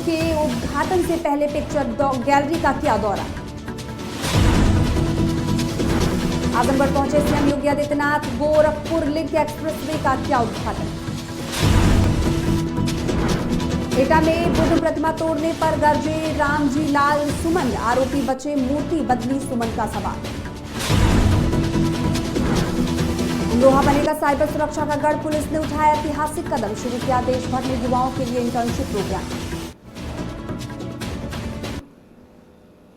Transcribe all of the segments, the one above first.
के उद्घाटन से पहले पिक्चर गैलरी का किया दौरा। आजमगढ़ पहुंचे CM Yogi Adityanath, Gorakhpur link expressway का किया उद्घाटन। एटा में बुद्ध प्रतिमा तोड़ने पर गरजे रामजी लाल सुमन, आरोपी बचे मूर्ति बदली सुमन का सवाल। अमरोहा बनेगा साइबर सुरक्षा का गढ़, पुलिस ने उठाया ऐतिहासिक कदम, शुरू किया देश भर में युवाओं के लिए इंटर्नशिप प्रोग्राम।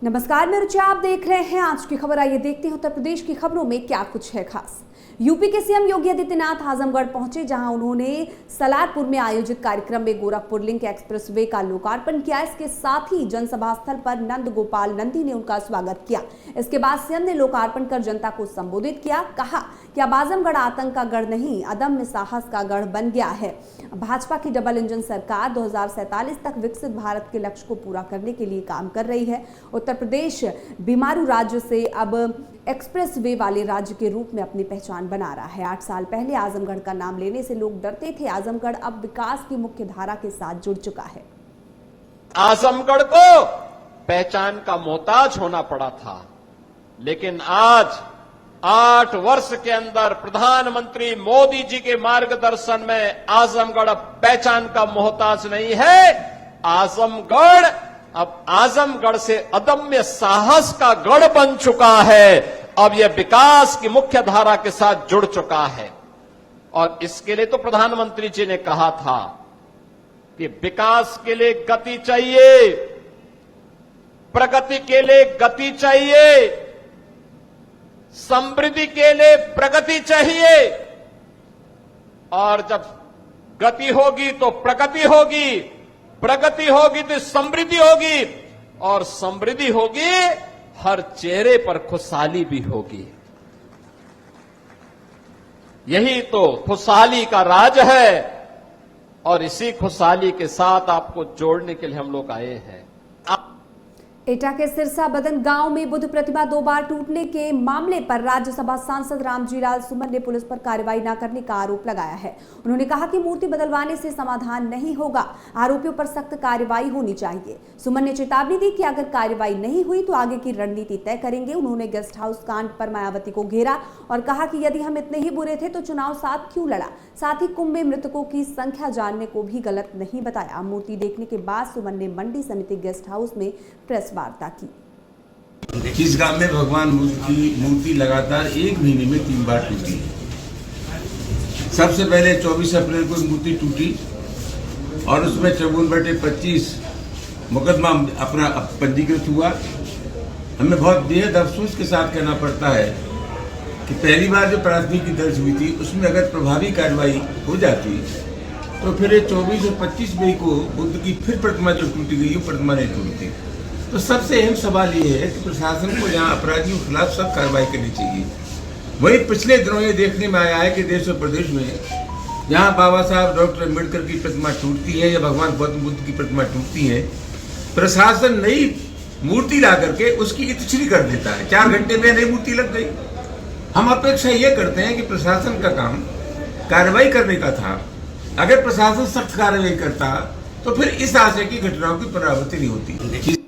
नमस्कार, मैं रुचि, आप देख रहे हैं आज की खबर। आइए देखते हैं उत्तर प्रदेश की खबरों में क्या कुछ है खास। यूपी के सीएम योगी आदित्यनाथ आजमगढ़ पहुंचे, जहां उन्होंने सलारपुर में आयोजित कार्यक्रम में गोरखपुर लिंक एक्सप्रेसवे का लोकार्पण किया। इसके साथ ही जनसभा स्थल पर नंद गोपाल नंदी ने उनका स्वागत किया। इसके बाद सीएम ने लोकार्पण कर जनता को संबोधित किया। कहा कि अब आजमगढ़ आतंक का गढ़ नहीं, अदम्य साहस का गढ़ बन गया है। भाजपा की डबल इंजन सरकार 2047 तक विकसित भारत के लक्ष्य को पूरा करने के लिए काम कर रही है। उत्तर प्रदेश बीमारू राज्य से अब एक्सप्रेसवे वाले राज्य के रूप में अपनी पहचान बना रहा है। 8 साल पहले आजमगढ़ का नाम लेने से लोग डरते थे। आजमगढ़ अब विकास की मुख्य धारा के साथ जुड़ चुका है। आजमगढ़ को पहचान का मोहताज होना पड़ा था, लेकिन आज 8 वर्ष के अंदर प्रधानमंत्री मोदी जी के मार्गदर्शन में आजमगढ़ अब पहचान का मोहताज नहीं है। आजमगढ़ अब आजमगढ़ से अदम्य साहस का गढ़ बन चुका है। अब यह विकास की मुख्य धारा के साथ जुड़ चुका है। और इसके लिए तो प्रधानमंत्री जी ने कहा था कि विकास के लिए गति चाहिए, प्रगति के लिए गति चाहिए, समृद्धि के लिए प्रगति चाहिए। और जब गति होगी तो प्रगति होगी, प्रगति होगी तो समृद्धि होगी, और समृद्धि होगी हर चेहरे पर खुशहाली भी होगी। यही तो खुशहाली का राज है, और इसी खुशहाली के साथ आपको जोड़ने के लिए हम लोग आए हैं। एटा के सिरसा बदन गांव में बुद्ध प्रतिमा 2 बार टूटने के मामले पर राज्यसभा सांसद रामजी लाल सुमन ने पुलिस पर कार्रवाई न करने का आरोप लगाया है। उन्होंने कहा कि मूर्ति बदलवाने से समाधान नहीं होगा, आरोपियों पर सख्त कार्रवाई होनी चाहिए। सुमन ने चेतावनी दी कि अगर कार्रवाई नहीं हुई तो आगे की रणनीति तय करेंगे। उन्होंने गेस्ट हाउस कांड पर मायावती को घेरा और कहा कि यदि हम इतने ही बुरे थे तो चुनाव साथ क्यों लड़ा। साथ ही कुंभ में मृतकों की संख्या जानने को भी गलत नहीं बताया। मूर्ति देखने के बाद सुमन ने मंडी समिति गेस्ट हाउस में प्रेस वार्ता की। इस गांव में भगवान बुद्ध की मूर्ति लगातार 1 महीने में 3 बार टूटी है। सबसे पहले 24 अप्रैल को मूर्ति टूटी और उसमें 54/25 मुकदमा अपना पंजीकृत हुआ। हमें बहुत बेहद अफसोस के साथ कहना पड़ता है कि पहली बार जो प्राथमिकी दर्ज हुई थी उसमें अगर प्रभावी कार्रवाई हो जाती तो फिर 24 और 25 मई को बुद्ध की फिर प्रतिमा जो टूटी गई वो प्रतिमा नहीं टूटती। तो सबसे अहम सवाल ये है कि प्रशासन को यहाँ अपराधियों के खिलाफ सख्त कार्रवाई करनी चाहिए। वहीं पिछले दिनों ये देखने में आया है कि देश और प्रदेश में जहाँ बाबा साहब डॉक्टर अम्बेडकर की प्रतिमा टूटती है या भगवान गौतम बुद्ध की प्रतिमा टूटती है, प्रशासन नई मूर्ति ला करके उसकी इतछरी कर देता है। 4 घंटे में नई मूर्ति लग गई। हम अपेक्षा ये करते हैं कि प्रशासन का काम कार्रवाई करने का था। अगर प्रशासन सख्त कार्रवाई करता तो फिर इस आशय की घटनाओं की पुनरावृत्ति नहीं होती।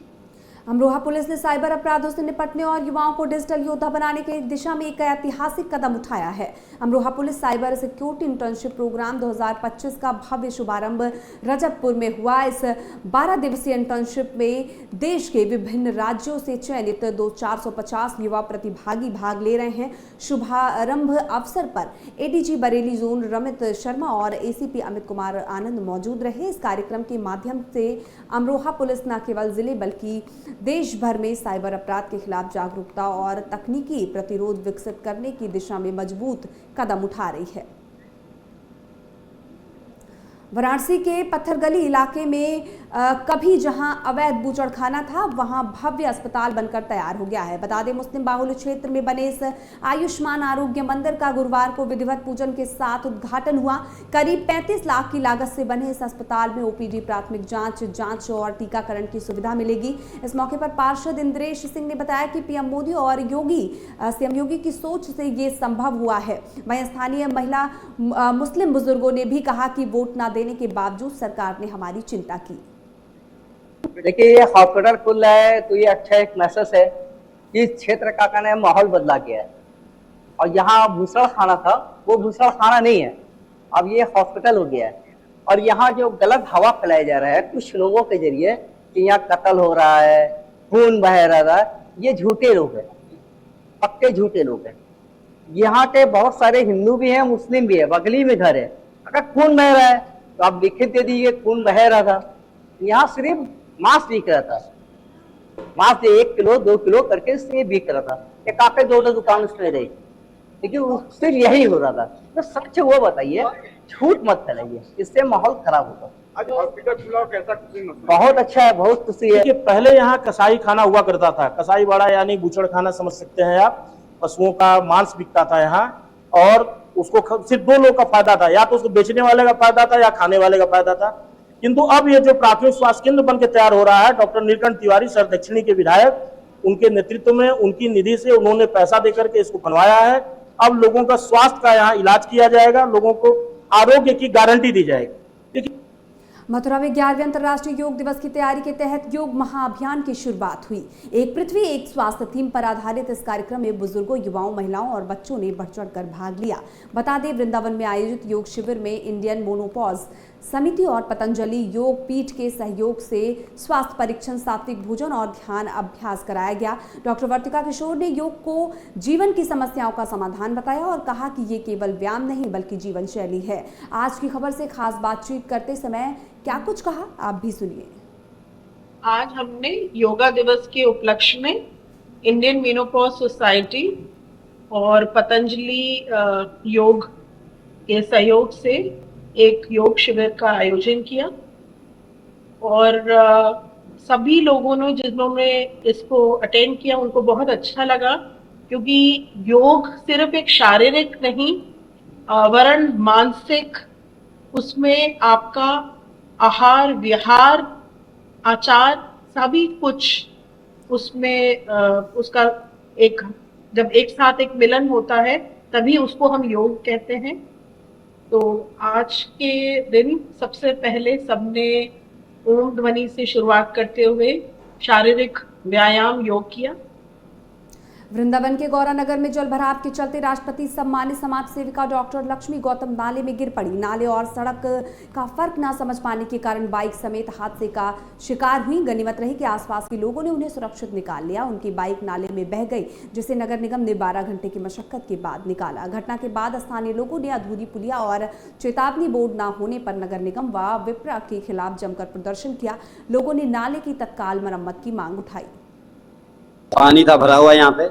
अमरोहा पुलिस ने साइबर अपराधों से निपटने और युवाओं को डिजिटल योद्धा बनाने की दिशा में एक ऐतिहासिक कदम उठाया है। Amroha police cyber security internship programme 2025 का भव्य शुभारंभ रजतपुर में हुआ। इस 12 दिवसीय इंटर्नशिप में देश के विभिन्न राज्यों से चयनित 450 युवा प्रतिभागी भाग ले रहे हैं। शुभारंभ अवसर पर एडीजी बरेली जोन रमित शर्मा और एसीपी अमित कुमार आनंद मौजूद रहे। इस कार्यक्रम के माध्यम से अमरोहा पुलिस न केवल जिले बल्कि देश भर में साइबर अपराध के खिलाफ जागरूकता और तकनीकी प्रतिरोध विकसित करने की दिशा में मजबूत कदम उठा रही है। वाराणसी के पत्थरगली इलाके में कभी जहां अवैध बूचड़खाना था वहां भव्य अस्पताल बनकर तैयार हो गया है। बता दें, मुस्लिम बाहुल्य क्षेत्र में बने इस आयुष्मान आरोग्य मंदिर का गुरुवार को विधिवत पूजन के साथ उद्घाटन हुआ। करीब 35 लाख की लागत से बने इस अस्पताल में ओपीडी, प्राथमिक जांच और टीकाकरण की सुविधा मिलेगी। इस मौके पर पार्षद इंद्रेश सिंह ने बताया कि पीएम मोदी और सीएम योगी की सोच से ये संभव हुआ है। वहीं स्थानीय महिला मुस्लिम बुजुर्गों ने भी कहा कि वोट न देने के बावजूद सरकार ने हमारी चिंता की। देखिए ये हॉस्पिटल खुल रहा है तो ये अच्छा एक मैसेज है कि इस क्षेत्र का कहना है माहौल बदला गया है। और यहाँ भूसड़ खाना था वो भूसड़ खाना नहीं है, अब ये हॉस्पिटल हो गया है। और यहाँ जो गलत हवा फैलाया जा रहा है कुछ लोगों के जरिए कि यहाँ कत्ल हो रहा है, खून बह रहा है, ये झूठे लोग हैं, पक्के झूठे लोग हैं। यहाँ के बहुत सारे हिंदू भी हैं, मुस्लिम भी है, बगली में घर है। अगर खून बह रहा है तो आप लिखित दे दीजिए खून बह रहा था। यहाँ सिर्फ मांस बिक रहा था, मांस 1 किलो 2 किलो करके इसलिए बिक रहा था। ये काफी 2 दुकान उसमें रही, लेकिन सिर्फ यही हो रहा था। तो सच वो बताइए, झूठ मत फैलाइए, इससे माहौल खराब होगा। आज हॉस्पिटल खुला, कैसा खुशी महसूस? बहुत अच्छा है, बहुत खुशी है। देखिए पहले यहाँ कसाई खाना हुआ करता था, कसाई वाड़ा यानी बूचड़ खाना समझ सकते हैं आप। पशुओं का मांस बिकता था यहाँ, और उसको सिर्फ 2 लोग का फायदा था, या तो उसको बेचने वाले का फायदा था या खाने वाले का फायदा था। किंतु अब ये जो प्राथमिक स्वास्थ्य केंद्र बन के तैयार हो रहा है, डॉक्टर नीलकंठ तिवारी सर दक्षिणी के विधायक, उनके नेतृत्व में, उनकी निधि से उन्होंने पैसा देकर के इसको बनवाया है। अब लोगों का स्वास्थ्य का यहाँ इलाज किया जाएगा, लोगों को आरोग्य की गारंटी दी जाएगी। मथुरा में 11वें अंतर्राष्ट्रीय योग दिवस की तैयारी के तहत योग महाअभियान की शुरुआत हुई। एक पृथ्वी एक स्वास्थ्य थीम पर आधारित इस कार्यक्रम में बुजुर्गों, युवाओं, महिलाओं और बच्चों ने बढ़ चढ़ कर भाग लिया। बता दें, वृंदावन में आयोजित योग शिविर में इंडियन मोनोपॉज समिति और पतंजलि योग पीठ के सहयोग से स्वास्थ्य परीक्षण, सात्विक भोजन और ध्यान अभ्यास कराया गया। डॉक्टर वर्तिका किशोर ने योग को जीवन की समस्याओं का समाधान बताया और कहा कि ये केवल व्यायाम नहीं बल्कि जीवन शैली है। आज की खबर से खास बातचीत करते समय क्या कुछ कहा, आप भी सुनिए। आज हमने योगा दिवस के उपलक्ष्य में इंडियन मेनोपॉज सोसाइटी और पतंजलि योग के सहयोग से एक योग शिविर का आयोजन किया। और सभी लोगों ने जिन्होंने इसको अटेंड किया उनको बहुत अच्छा लगा, क्योंकि योग सिर्फ एक शारीरिक नहीं वरन मानसिक, उसमें आपका आहार विहार आचार सभी कुछ उसमें उसका एक जब एक साथ एक मिलन होता है तभी उसको हम योग कहते हैं। तो आज के दिन सबसे पहले सबने ओम ध्वनि से शुरुआत करते हुए शारीरिक व्यायाम योग किया। वृंदावन के गौरानगर में जल भराव के चलते राष्ट्रपति सम्मानित समाज सेविका डॉक्टर लक्ष्मी गौतम नाले में गिर पड़ी। नाले और सड़क का फर्क ना समझ पाने के कारण बाइक समेत हादसे का शिकार हुई। गनीमत रही कि आसपास के लोगों ने उन्हें सुरक्षित निकाल लिया। उनकी बाइक नाले में बह गई, जिसे नगर निगम ने 12 घंटे की मशक्कत के बाद निकाला। घटना के बाद स्थानीय लोगों ने अधूरी पुलिया और चेतावनी बोर्ड न होने पर नगर निगम व विप्रा के खिलाफ जमकर प्रदर्शन किया। लोगों ने नाले की तत्काल मरम्मत की मांग उठाई। पानी था भरा हुआ यहाँ पे,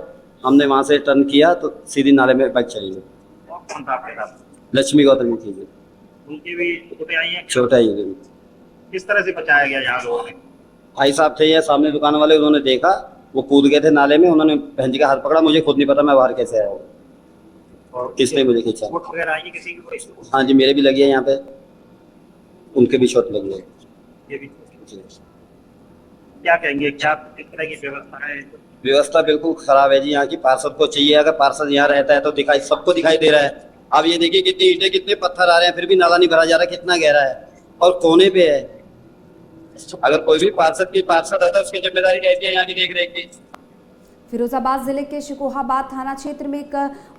हमने वहां से टर्न किया तो सीधी नाले में बाइक चली गई। कौन था आपके साथ? लक्ष्मी गौतम थी जी। उनकी भी चोटें आई हैं? छोटा ही है। किस तरह से बचाया गया यहाँ लोगों ने? भाई साहब थे ये सामने दुकान वाले, उन्होंने देखा, वो कूद गए थे नाले में, उन्होंने बहन जी का हाथ पकड़ा। मुझे खुद नहीं पता मैं बाहर कैसे आया, और किसने मुझे खींचा। चोट वगैरह आई है किसी की? हाँ जी, मेरे भी लगी है यहाँ पे, उनके भी चोट लगी है। ये भी क्या कहेंगे, क्या किस तरह की व्यवस्था है? व्यवस्था बिल्कुल खराब है जी यहाँ की। पार्षद को चाहिए, अगर पार्षद यहाँ रहता है तो दिखाई सबको दिखाई दे रहा है। अब ये देखिए कितनी ईंटें कितने पत्थर आ रहे हैं, फिर भी नाला नहीं भरा जा रहा, कितना गहरा है और कोने पे है। अगर कोई भी पार्षद आता है उसकी जिम्मेदारी रहती है यहाँ की देख रेख की। फिरोजाबाद जिले के शिकोहाबाद थाना क्षेत्र में एक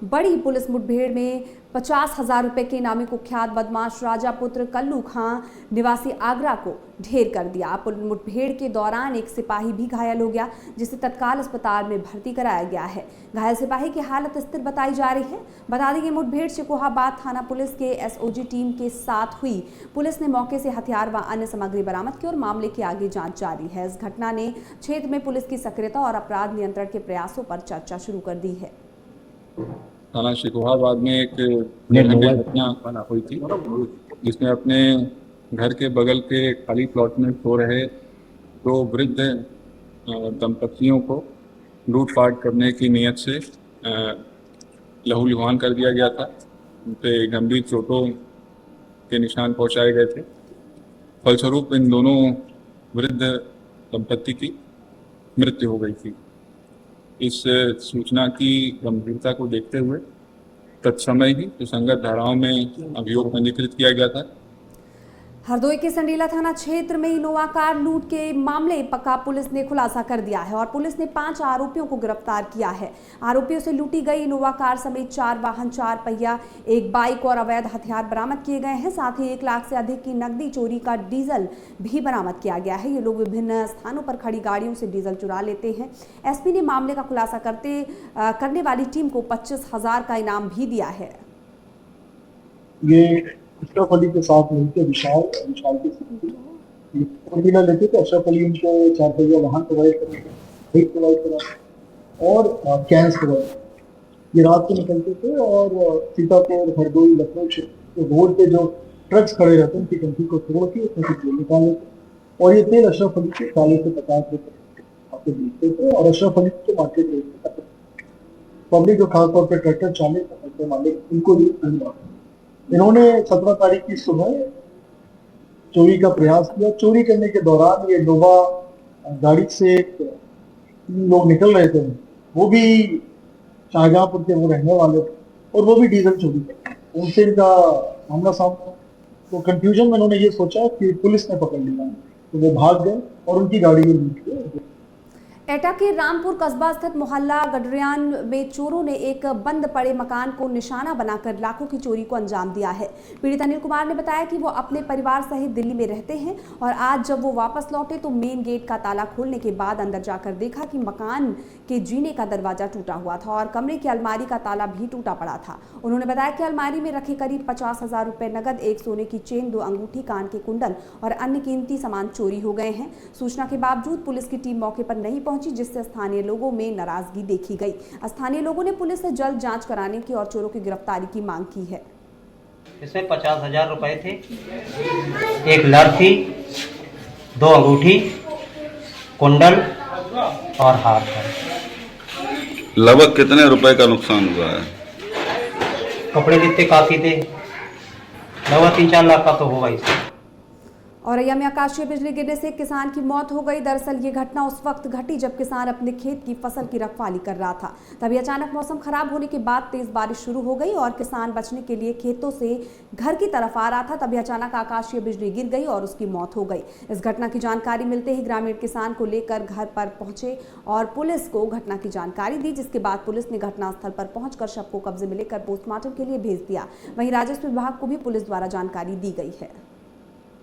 बड़ी पुलिस मुठभेड़ में 50,000 रुपए के इनामी कुख्यात बदमाश राजा पुत्र कल्लू खां निवासी आगरा को ढेर कर दिया। मुठभेड़ के दौरान एक सिपाही भी घायल हो गया, जिसे तत्काल अस्पताल में भर्ती कराया गया है। घायल सिपाही की हालत स्थिर बताई जा रही है। बता दें कि मुठभेड़ शिकोहाबाद थाना पुलिस के एसओजी टीम के साथ हुई। पुलिस ने मौके से हथियार व अन्य सामग्री बरामद की और मामले की आगे जांच जारी है। इस घटना ने क्षेत्र में पुलिस की सक्रियता और अपराध नियंत्रण के प्रयासों पर चर्चा शुरू कर दी है। थाना शिकोहाबाद में एक घटना हुई थी, जिसमें अपने घर के बगल के खाली प्लॉट में सो रहे 2 वृद्ध दंपतियों को लूटपाट करने की नियत से लहूलुहान कर दिया गया था। उन पे गंभीर चोटों के निशान पहुंचाए गए थे। फलस्वरूप इन दोनों वृद्ध दंपति की मृत्यु हो गई थी। इस सूचना की गंभीरता को देखते हुए तत्समय ही सुसंगत धाराओं में अभियोग पंजीकृत किया गया था। हरदोई के संडीला थाना क्षेत्र में इनोवा कार लूट के मामले का पुलिस ने खुलासा कर दिया है और पुलिस ने 5 आरोपियों को गिरफ्तार किया है। आरोपियों से लूटी गई इनोवा कार समेत 4 वाहन, 4 पहिया, एक बाइक और अवैध हथियार बरामद किए गए हैं। साथ ही 1 लाख से अधिक की नकदी, चोरी का डीजल भी बरामद किया गया है। ये लोग विभिन्न स्थानों पर खड़ी गाड़ियों से डीजल चुरा लेते हैं। एसपी ने मामले का खुलासा करने वाली टीम को 25,000 का इनाम भी दिया है। ये अशरफ अली के साथ मिलकर विशाल के संडीला लेते थे। अशरफ अली उनको 4 पहिया वाहन प्रोवाइड करा और कैंस प्रोवाइड। ये रात को निकलते थे और सीतापुर, हरदोई, लखनऊ क्षेत्र रोड पे जो ट्रक्स खड़े रहते हैं उनकी टंकी को तोड़ के उसमें से तेल निकाल लेते और ये तेल अशरफ अली के 40 से 50 रुपये आपको बेचते थे और अशरफ अली के मार्केट रेट पे पब्लिक जो खासतौर पर ट्रैक्टर चालिक मालिक उनको भी इन्होंने 17 तारीख की सुबह चोरी का प्रयास किया। चोरी करने के दौरान ये इनोवा गाड़ी से 3 लोग निकल रहे थे, वो भी शाहजहांपुर के वो रहने वाले थे और वो भी डीजल चोरी करते। उनसे इनका आमना सामना तो कंफ्यूजन में उन्होंने ये सोचा कि पुलिस ने पकड़ लिया, तो वो भाग गए और उनकी गाड़ी में लूट के। एटा के रामपुर कस्बा स्थित मोहल्ला गडरियान में चोरों ने एक बंद पड़े मकान को निशाना बनाकर लाखों की चोरी को अंजाम दिया है। पीड़ित अनिल कुमार ने बताया कि वो अपने परिवार सहित दिल्ली में रहते हैं और आज जब वो वापस लौटे तो मेन गेट का ताला खोलने के बाद अंदर जाकर देखा कि मकान के जीने का दरवाजा टूटा हुआ था और कमरे की अलमारी का ताला भी टूटा पड़ा था। उन्होंने बताया कि अलमारी में रखे करीब 50,000 रुपए नकद, 1 सोने की चेन, 2 अंगूठी, कान के कुंडल और अन्य कीमती सामान चोरी हो गए हैं। सूचना के बावजूद पुलिस की टीम मौके पर नहीं पहुंची, जिससे स्थानीय लोगों में नाराजगी देखी गई। स्थानीय लोगों ने पुलिस से जल्द जांच कराने की और चोरों की गिरफ्तारी की मांग की है। इसमें 50,000 रुपए थे, 1 लर थी, 2 अंगूठी, कुंडल और हार था। लगभग कितने रुपए का नुकसान हुआ है? कपड़े लित्ते काफी थे, लगभग 3-4 लाख का तो होगा इसमें। औरैया में आकाशीय बिजली गिरने से एक किसान की मौत हो गई। दरअसल ये घटना उस वक्त घटी जब किसान अपने खेत की फसल की रखवाली कर रहा था। तभी अचानक मौसम खराब होने के बाद तेज बारिश शुरू हो गई और किसान बचने के लिए खेतों से घर की तरफ आ रहा था। तभी अचानक आकाशीय बिजली गिर गई और उसकी मौत हो गई। इस घटना की जानकारी मिलते ही ग्रामीण किसान को लेकर घर पर पहुंचे और पुलिस को घटना की जानकारी दी, जिसके बाद पुलिस ने घटनास्थल पर पहुंचकर शव को कब्जे में लेकर पोस्टमार्टम के लिए भेज दिया। वहीं राजस्व विभाग को भी पुलिस द्वारा जानकारी दी गई है।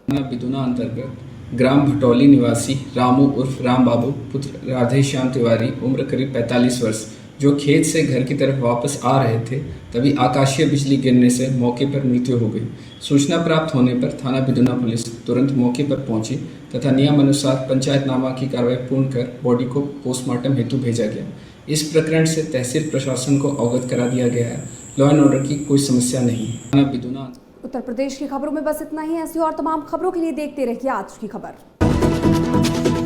बिदुना अंतर्गत ग्राम भटौली निवासी रामू उर्फ राम बाबू पुत्र राधेश्याम तिवारी उम्र करीब 45 वर्ष जो खेत से घर की तरफ वापस आ रहे थे, तभी आकाशीय बिजली गिरने से मौके पर मृत्यु हो गई। सूचना प्राप्त होने पर थाना बिदुना पुलिस तुरंत मौके पर पहुंची तथा नियमानुसार पंचायतनामा की कार्रवाई पूर्ण कर बॉडी को पोस्टमार्टम हेतु भेजा गया। इस प्रकरण से तहसील प्रशासन को अवगत करा दिया गया है। लॉ एंड ऑर्डर की कोई समस्या नहीं। थाना बिदुना। उत्तर प्रदेश की खबरों में बस इतना ही। ऐसी और तमाम खबरों के लिए देखते रहिए आज की खबर।